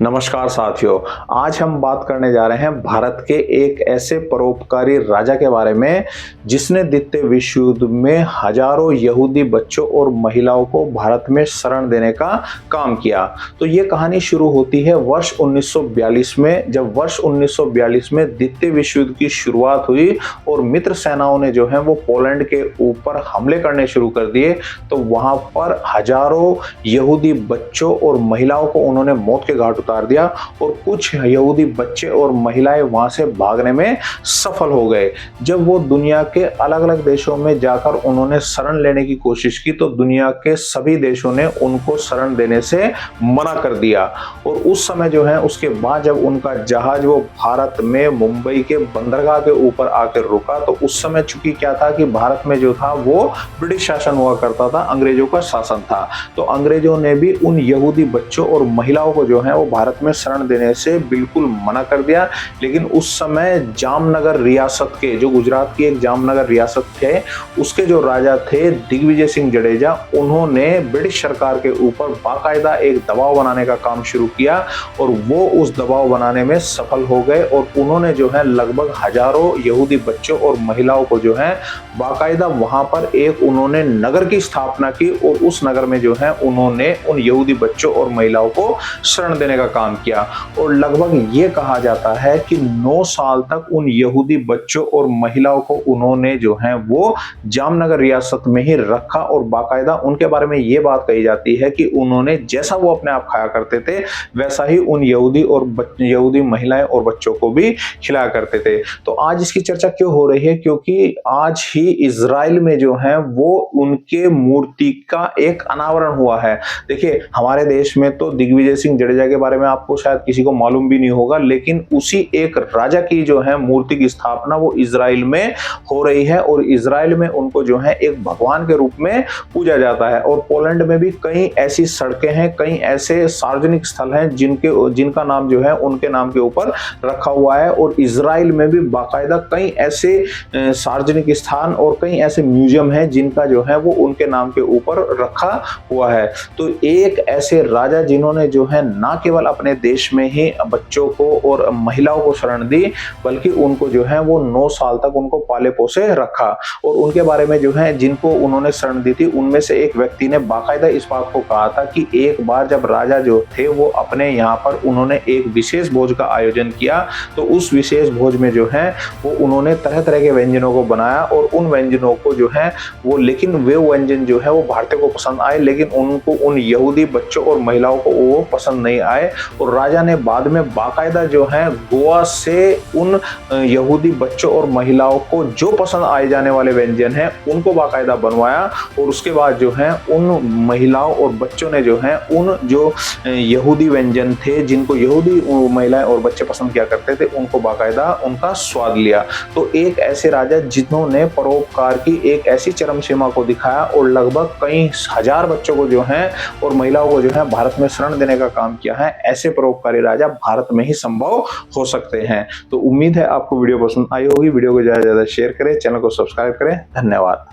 नमस्कार साथियों। आज हम बात करने जा रहे हैं भारत के एक ऐसे परोपकारी राजा के बारे में जिसने द्वितीय विश्व युद्ध में हजारों यहूदी बच्चों और महिलाओं को भारत में शरण देने का काम किया। तो ये कहानी शुरू होती है वर्ष 1942 में, जब वर्ष 1942 में द्वितीय विश्व युद्ध की शुरुआत हुई और मित्र सेनाओं ने जो है वो पोलैंड के ऊपर हमले करने शुरू कर दिए। तो वहां पर हजारों यहूदी बच्चों और महिलाओं को उन्होंने मौत के घाट उतार दिया और कुछ यहूदी बच्चे और महिलाएं वहां से भागने में सफल हो गए। जब वो दुनिया के अलग अलग देशों में जाकर उन्होंने शरण लेने की कोशिश की तो दुनिया के सभी देशों ने उनको शरण देने से मना कर दिया। और उस समय जो है उसके बाद जब उनका जहाज वो भारत में मुंबई के बंदरगाह के ऊपर आकर रुका तो उस समय चूंकि क्या था कि भारत में जो था वो ब्रिटिश शासन हुआ करता था, अंग्रेजों का शासन था। तो अंग्रेजों ने भी उन यहूदी बच्चों और महिलाओं को जो है वो भारत में शरण देने से बिल्कुल मना कर दिया। लेकिन उस समय जामनगर रियासत के, जो गुजरात की एक जामनगर रियासत थे, उसके जो राजा थे दिग्विजय सिंह जडेजा, उन्होंने ब्रिटिश सरकार के ऊपर बाकायदा एक दबाव बनाने का काम शुरू किया और वो उस दबाव बनाने में सफल हो गए। और उन्होंने जो है लगभग हजारों यहूदी बच्चों और महिलाओं को जो है बाकायदा वहां पर एक उन्होंने नगर की स्थापना की और उस नगर में जो है उन्होंने उन यहूदी बच्चों और महिलाओं को शरण देने का काम किया। और लगभग ये कहा जाता है कि 9 साल तक उन यहूदी बच्चों और महिलाओं को उन्होंने जो है वो जामनगर रियासत में ही रखा और बाकायदा उनके बारे में ये बात कही जाती है कि उन्होंने जैसा वो अपने आप खाया करते थे वैसा ही उन यहूदी महिलाएं और बच्चों को भी खिलाया करते थे। तो आज इसकी चर्चा क्यों हो रही है? क्योंकि आज ही इजराइल में जो है वो उनके मूर्ति का एक अनावरण हुआ है। देखिए, हमारे देश में तो दिग्विजय सिंह जडेजा के बारे में आपको शायद किसी को मालूम भी नहीं होगा, लेकिन उसी एक राजा की जो है मूर्ति की स्थापना वो इजराइल में हो रही है और इजराइल में उनको जो है एक भगवान के रूप में पूजा जाता है। और पोलैंड में भी कई ऐसी सड़कें हैं, कई ऐसे सार्वजनिक स्थल हैं जिनका नाम जो है उनके नाम के ऊपर रखा हुआ है। और इजराइल में भी बाकायदा कई ऐसे सार्वजनिक स्थान और कई ऐसे म्यूजियम हैं जिनका जो है वो उनके नाम के ऊपर रखा हुआ है। तो एक ऐसे राजा जिन्होंने जो है ना केवल अपने देश में ही बच्चों को और महिलाओं को शरण दी, बल्कि उनको जो है वो 9 साल तक उनको पाले पोसे रखा। और उनके बारे में जो है जिनको उन्होंने शरण दी थी उनमें से एक व्यक्ति ने बाकायदा इस बात को कहा था कि एक बार जब राजा जो थे वो अपने यहाँ पर उन्होंने एक विशेष भोज का आयोजन किया तो उस विशेष भोज में जो है वो उन्होंने तरह तरह के व्यंजनों को बनाया और उन व्यंजनों को जो है वो, लेकिन वे व्यंजन जो है वो भारतीयों को पसंद आए, लेकिन उनको उन यहूदी बच्चों और महिलाओं को वो पसंद नहीं आए। और राजा ने बाद में बाकायदा जो है गोवा से उन यहूदी बच्चों और महिलाओं को जो पसंद आए जाने वाले व्यंजन हैं उनको बाकायदा बनवाया। और उसके बाद जो है उन महिलाओं और बच्चों ने जो है उन जो यहूदी व्यंजन थे जिनको यहूदी महिलाएं और बच्चे पसंद किया करते थे उनको बाकायदा उनका स्वाद लिया। तो एक ऐसे राजा जिन्होंने परोपकार की एक ऐसी चरम सीमा को दिखाया और लगभग कई हजार बच्चों को जो है और महिलाओं को जो है भारत में शरण देने का काम किया है, ऐसे परोपकारी राजा भारत में ही संभव हो सकते हैं। तो उम्मीद है आपको वीडियो पसंद आई होगी। वीडियो को ज्यादा से ज्यादा शेयर करें, चैनल को सब्सक्राइब करें। धन्यवाद।